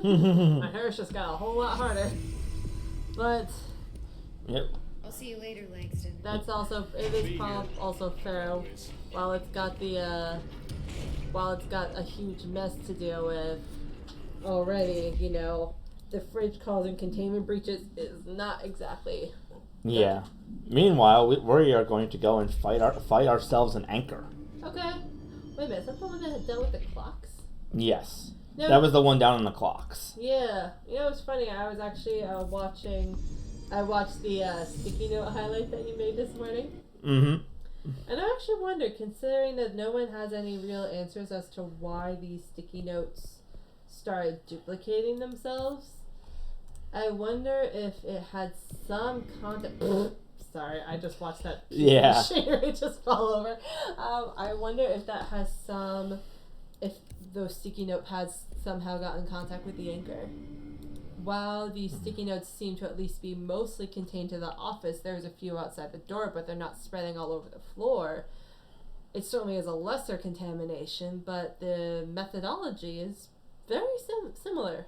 My hair's just got a whole lot harder. But Yep. I'll see you later, Langston. that's also it is also fair. While it's got a huge mess to deal with already, the fridge causing containment breaches is not exactly. Yeah. Meanwhile, we are going to go and fight ourselves an anchor. Okay. Wait a minute, is that the one that had dealt with the clocks? Yes. No. That was the one down on the clocks. Yeah. It's funny. I was actually I watched the sticky note highlight that you made this morning. Mm-hmm. And I actually wonder, considering that no one has any real answers as to why these sticky notes started duplicating themselves, I wonder if it had some content. Sorry, I just watched that. Yeah. Machinery just fall over. I wonder if that has if those sticky notepads somehow got in contact with the anchor. While the sticky notes seem to at least be mostly contained to the office, there's a few outside the door, but they're not spreading all over the floor. It certainly is a lesser contamination, but the methodology is very similar.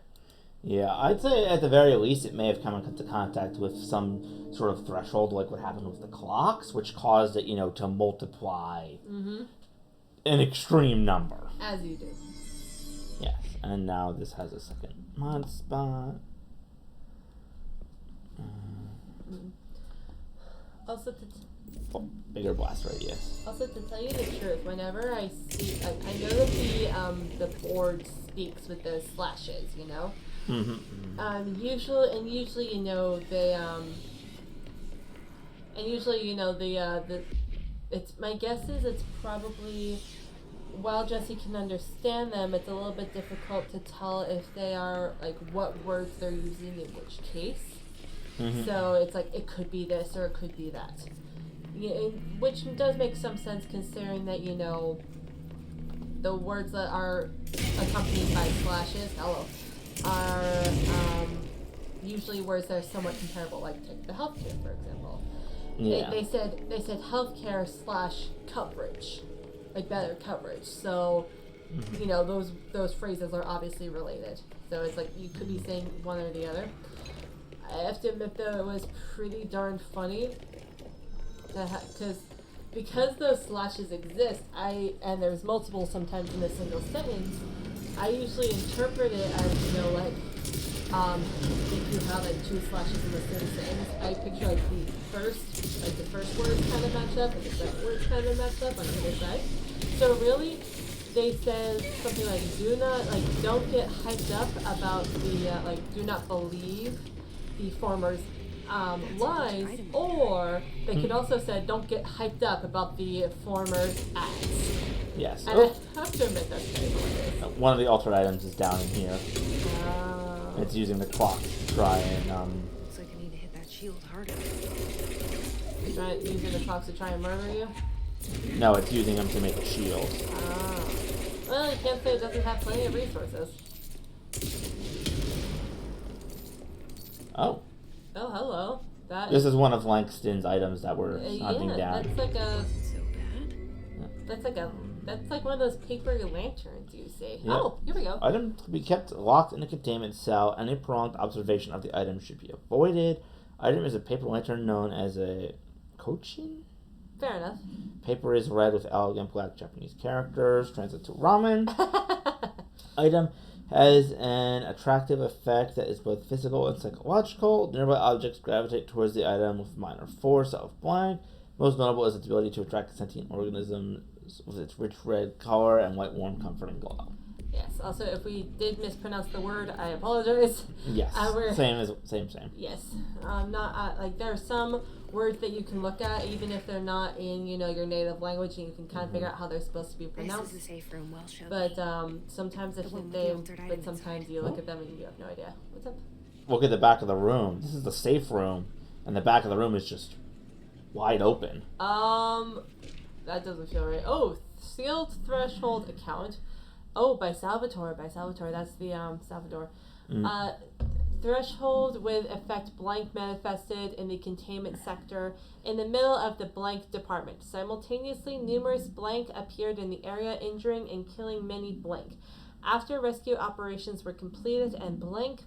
Yeah, I'd say at the very least it may have come into contact with some sort of threshold, like what happened with the clocks, which caused it, to multiply an extreme number. As you do. Yes, and now this has a second mod spot. Also, Bigger blast radius. Also, to tell you the truth, whenever I see, I know that the board speaks with those slashes, Mm-hmm. Usually, they, it's, my guess is it's probably, while Jesse can understand them, it's a little bit difficult to tell if they are, what words they're using in which case. Mm-hmm. So it's it could be this or it could be that. Which does make some sense considering that, the words that are accompanied by slashes, are usually words that are somewhat comparable, like take the healthcare, for example. Yeah. They said healthcare / coverage, better coverage. So, those phrases are obviously related. So it's you could be saying one or the other. I have to admit, though, it was pretty darn funny because those slashes exist, and there's multiple sometimes in a single sentence, I usually interpret it as, if you have two slashes in the same sentence, I picture the first words kind of match up and the second words kind of match up on either side. So really, they said something don't get hyped up about do not believe the former's lies, or they could also say don't get hyped up about the former's acts. Yes. And I have to admit that's very hilarious. One of the altered items is down in here. It's using the clock to try and Looks like I need to hit that shield harder. Using the clocks to try and murder you? No, it's using them to make a shield. Well, you can't say it doesn't have plenty of resources. Oh. Oh, hello. This is one of Langston's items that we're hunting down. That's like a. So bad. That's like one of those paper lanterns you see. Yeah. Oh, here we go. Item to be kept locked in a containment cell. Any prolonged observation of the item should be avoided. Item is a paper lantern known as a kochin? Fair enough. Paper is red with elegant black Japanese characters. Translate to ramen. Item has an attractive effect that is both physical and psychological. Nearby objects gravitate towards the item with minor force out of blank. Most notable is its ability to attract sentient organisms with its rich red color and white, warm, comforting glow. Yes. Also, if we did mispronounce the word, I apologize. Yes. Same. Yes. Not there are some words that you can look at, even if they're not in your native language, and you can kind of figure out how they're supposed to be pronounced. This is the safe room. Well shown. But sometimes sometimes you look inside. at them and you have no idea. What's up? Look at the back of the room. This is the safe room, and the back of the room is just wide open. That doesn't feel right. Oh, sealed threshold account. Oh, by Salvatore. That's the Salvador. Threshold with effect blank manifested in the containment sector in the middle of the blank department. Simultaneously, numerous blank appeared in the area, injuring and killing many blank. After rescue operations were completed and blank,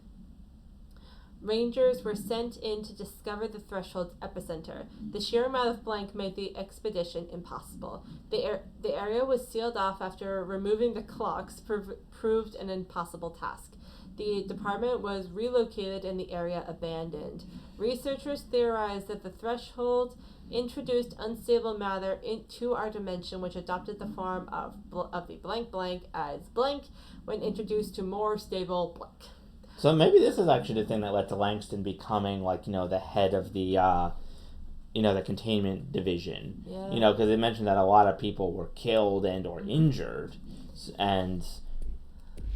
Rangers were sent in to discover the threshold's epicenter. The sheer amount of blank made the expedition impossible. The area was sealed off after removing the clocks proved an impossible task. The department was relocated and the area abandoned. Researchers theorized that the threshold introduced unstable matter into our dimension, which adopted the form of the blank blank as blank when introduced to more stable blank. So maybe this is actually the thing that led to Langston becoming, like, the head of the, the containment division. Yeah. Because they mentioned that a lot of people were killed and or injured, and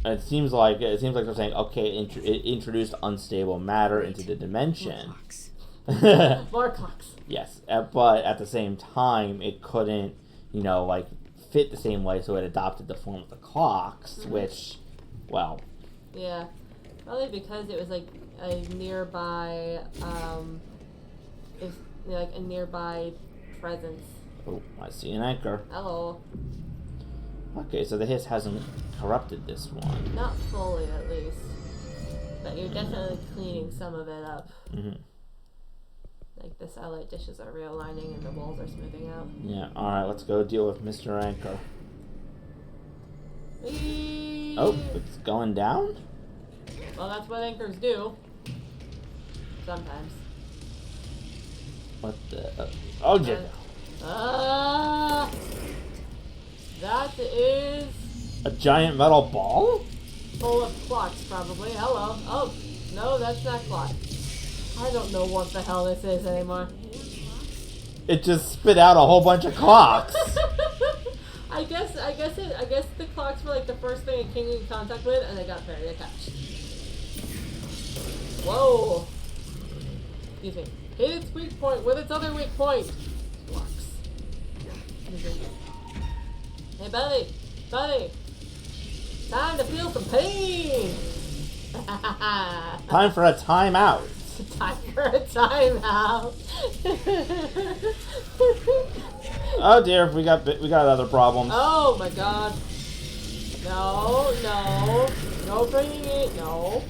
it seems like they're saying, okay, it introduced unstable matter into the dimension. More clocks. Yes, but at the same time, it couldn't, fit the same way, so it adopted the form of the clocks, which, well... Yeah. Probably because it was like a nearby, a nearby presence. Oh, I see an anchor. Hello. Okay, so the hiss hasn't corrupted this one. Not fully, at least. But you're definitely cleaning some of it up. Mm-hmm. Like the satellite dishes are realigning and the walls are smoothing out. Yeah, alright, let's go deal with Mr. Anchor. Whee! Oh, it's going down? Well, that's what anchors do. Sometimes. What the... oh, dear. That is A giant metal ball? full of clocks, probably. Hello. Oh, no, that's not clock. I don't know what the hell this is anymore. It just spit out a whole bunch of clocks. I guess the clocks were like the first thing it came in contact with, and they got very attached. Whoa! Excuse me. Hit its weak point with its other weak point. Clocks. Hey, buddy. Time to feel some pain. Time for a timeout. Time for a timeout. Oh dear, we got other problems. Oh my god. No bringing it, no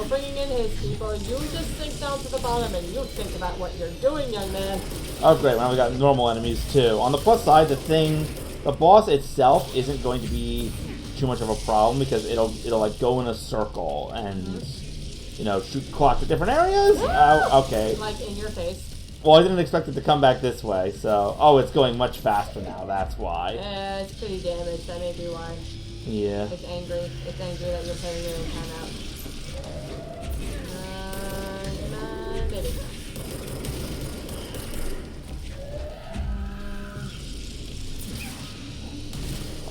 bringing in his people. You just sink down to the bottom and you think about what you're doing, young man. Oh great, now we got normal enemies too. On the plus side, the boss itself isn't going to be too much of a problem because it'll like go in a circle and shoot clocks at different areas. Oh, okay. Like in your face. Well, I didn't expect it to come back this way, so it's going much faster now. That's why. Yeah, it's pretty damaged. That may be why. Yeah. It's angry. It's angry that you're putting it in timeout. Maybe.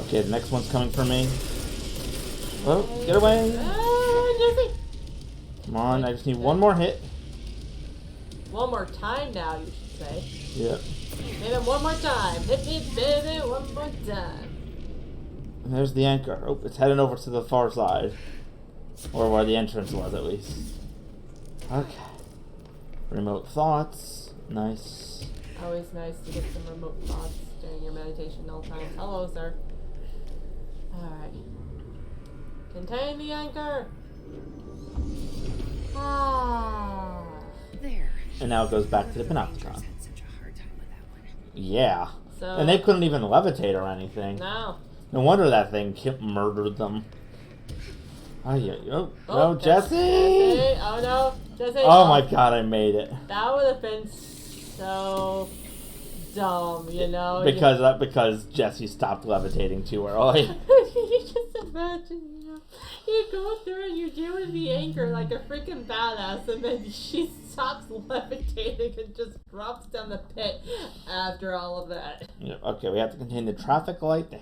Okay, the next one's coming for me. Oh, get away! Jesse! Come on, I just need one more hit. One more time now, you should say. Yep. Hit him one more time. Hit me, baby, one more time. And there's the anchor. Oh, it's heading over to the far side. Or where the entrance was, at least. Okay. Remote thoughts. Nice. Always nice to get some remote thoughts during your meditation all time. Hello, sir. Alright. Contain the anchor! Ah. There. And now it goes back to the Panopticon. Rangers had such a hard time with that one. Yeah. So, And they couldn't even levitate or anything. No. No wonder that thing murdered them. Oh, yeah. Oh, no, Jesse! Oh, no. Jesse! Oh my god, I made it. That would have been so dumb, Because Jesse stopped levitating too early. You just imagine, you go through and you deal with the anchor like a freaking badass, and then she stops levitating and just drops down the pit after all of that. Yeah, okay, we have to contain the traffic light, the